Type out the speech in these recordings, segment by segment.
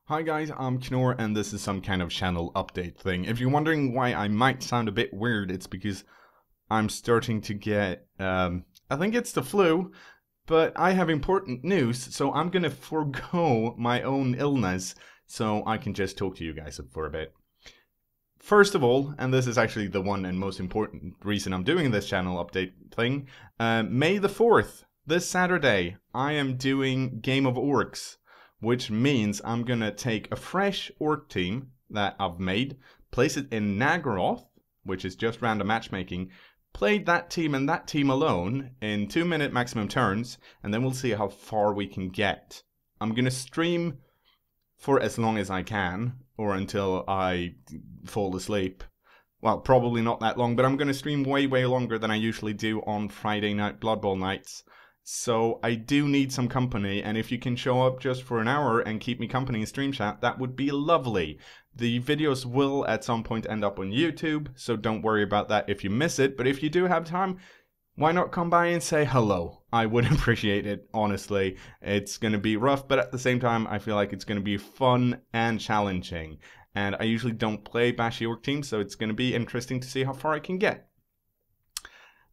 Hi guys, I'm cKnoor and this is some kind of channel update thing. If you're wondering why I might sound a bit weird, it's because I'm starting to get, I think it's the flu, but I have important news, so I'm gonna forego my own illness so I can just talk to you guys for a bit. First of all, and this is actually the one and most important reason I'm doing this channel update thing, May the 4th, this Saturday, I am doing Game of Orcs, which means I'm gonna take a fresh orc team that I've made, place it in Naggaroth, which is just random matchmaking, play that team and that team alone in 2-minute maximum turns, and then we'll see how far we can get. I'm gonna stream for as long as I can, or until I fall asleep. Well, probably not that long, but I'm gonna stream way longer than I usually do on Friday night Blood Bowl nights. So I do need some company, and if you can show up just for an hour and keep me company in stream chat, that would be lovely. The videos will at some point end up on YouTube, so don't worry about that if you miss it, but if you do have time, why not come by and say hello? I would appreciate it, honestly. It's gonna be rough, but at the same time, I feel like it's gonna be fun and challenging. And I usually don't play bashy orc teams, so it's gonna be interesting to see how far I can get.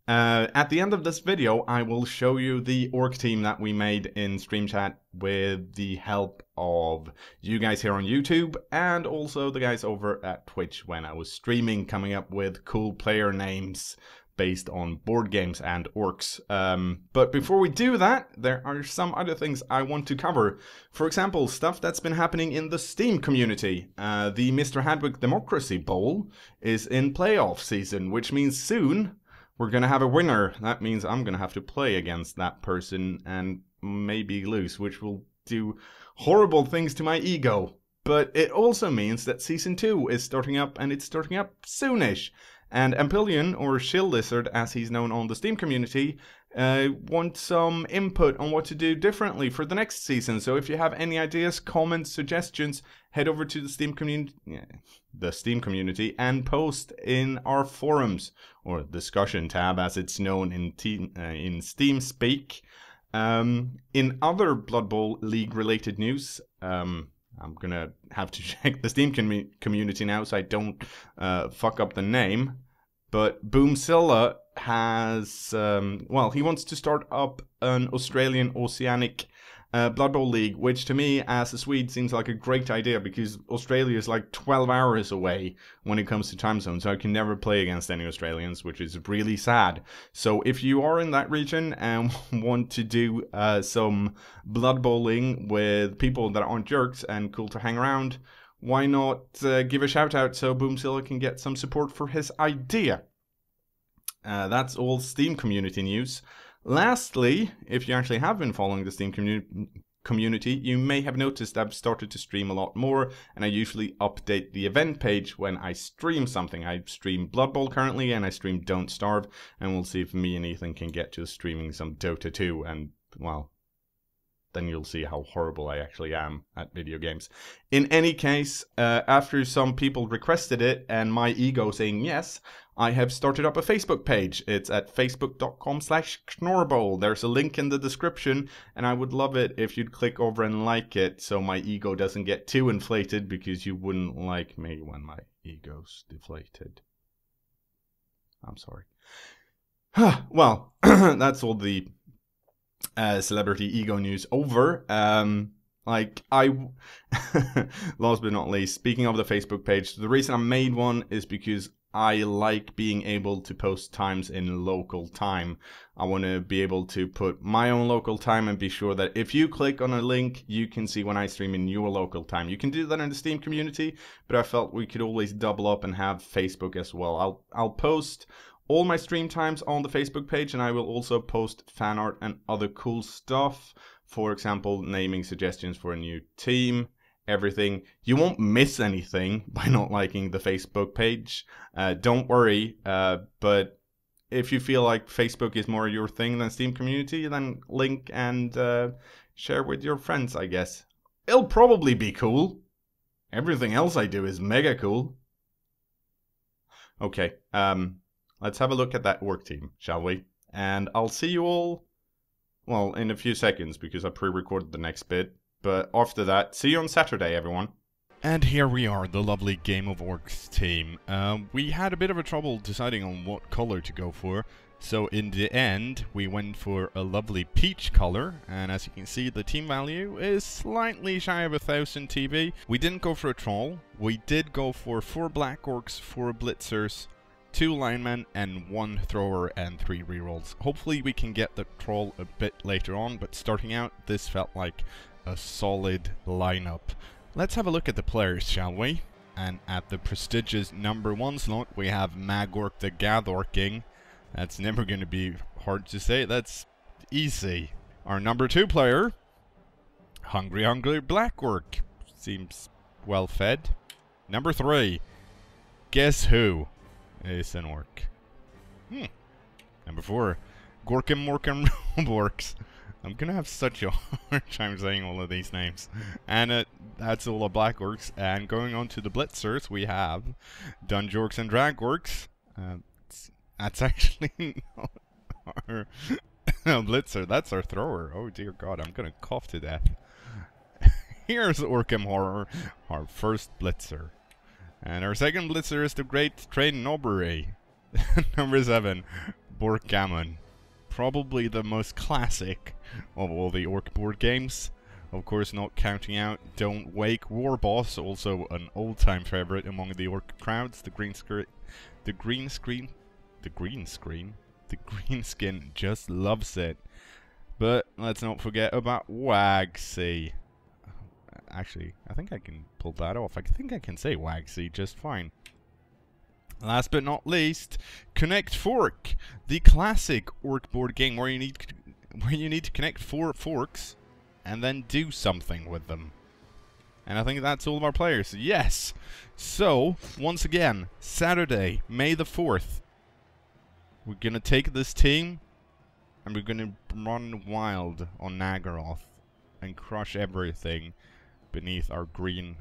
At the end of this video, I will show you the orc team that we made in stream chat with the help of you guys here on YouTube and also the guys over at Twitch when I was streaming, coming up with cool player names based on board games and orcs. But before we do that, there are some other things I want to cover. For example, stuff that's been happening in the Steam community. The Mr. Hadwick Democracy Bowl is in playoff season, which means soon we're gonna have a winner. That means I'm gonna have to play against that person and maybe lose, which will do horrible things to my ego. But it also means that Season 2 is starting up, and it's starting up soonish. And Ampillion, or Shill Lizard as he's known on the Steam community, wants some input on what to do differently for the next season. So if you have any ideas, comments, suggestions, head over to the Steam community and post in our forums, or discussion tab as it's known in Steam speak. In other Blood Bowl League related news, I'm gonna have to check the Steam community now so I don't fuck up the name. But Boomzilla has, well, he wants to start up an Australian Oceanic Blood Bowl League, which to me, as a Swede, seems like a great idea because Australia is like 12 hours away when it comes to time zones, so I can never play against any Australians, which is really sad. So if you are in that region and want to do some Blood Bowling with people that aren't jerks and cool to hang around, why not give a shout out so Boomzilla can get some support for his idea? That's all Steam community news. Lastly, if you actually have been following the Steam community, you may have noticed I've started to stream a lot more, and I usually update the event page when I stream something. I stream Blood Bowl currently, and I stream Don't Starve, and we'll see if me and Ethan can get to streaming some Dota 2, and, well, then you'll see how horrible I actually am at video games. In any case, after some people requested it, and my ego saying yes, I have started up a Facebook page. It's at facebook.com/KnoorBowl. There's a link in the description, and I would love it if you'd click over and like it so my ego doesn't get too inflated, because you wouldn't like me when my ego's deflated. I'm sorry. Well, that's all the celebrity ego news over. Last but not least, speaking of the Facebook page, the reason I made one is because I like being able to post times in local time. I want to be able to put my own local time and be sure that if you click on a link, you can see when I stream in your local time. You can do that in the Steam community, but I felt we could always double up and have Facebook as well. I'll post all my stream times on the Facebook page, and I will also post fan art and other cool stuff. For example, naming suggestions for a new team, everything. You won't miss anything by not liking the Facebook page. Don't worry, but if you feel like Facebook is more your thing than Steam community, then link and share with your friends, I guess. It'll probably be cool. Everything else I do is mega cool. Okay, let's have a look at that orc team, shall we? And I'll see you all, well, in a few seconds, because I pre-recorded the next bit. But after that, see you on Saturday, everyone. And here we are, the lovely Game of Orcs team. We had a bit of a trouble deciding on what color to go for, so in the end we went for a lovely peach color, and as you can see the team value is slightly shy of 1000 TV. We didn't go for a troll, we did go for 4 black orcs, 4 blitzers, 2 linemen and 1 thrower and 3 rerolls. Hopefully we can get the troll a bit later on, but starting out this felt like a solid lineup. Let's have a look at the players, shall we? And at the prestigious number 1 slot, we have Magork the Gathor King. That's never going to be hard to say, that's easy. Our number 2 player, Hungry Black Orc. Seems well fed. Number 3, guess who? It's an orc. Number 4, Gorkum Morkum Roborks. I'm gonna have such a hard time saying all of these names. And that's all the Black Orcs. And going on to the Blitzers, we have Dungeorks and Dragorks. That's actually not our Blitzer, that's our thrower. Oh dear god, I'm gonna cough to death. Here's Orcam Horror, our first Blitzer. And our second Blitzer is the Great Train Nobbery. Number 7, Borgammon. Probably the most classic of all the orc board games. Of course, not counting out Don't Wake War Boss, also an old-time favorite among the orc crowds. The green skin just loves it. But let's not forget about Wagsy. Actually, I think I can pull that off. I think I can say Wagsy just fine. Last but not least, Connect Fork, the classic orc board game where you need to connect 4 forks and then do something with them. And I think that's all of our players. Yes. So once again, Saturday, May the 4th, we're gonna take this team and we're gonna run wild on Nagaroth and crush everything beneath our green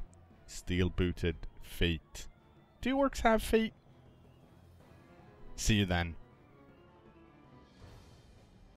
steel-booted feet. Do orcs have feet? See you then.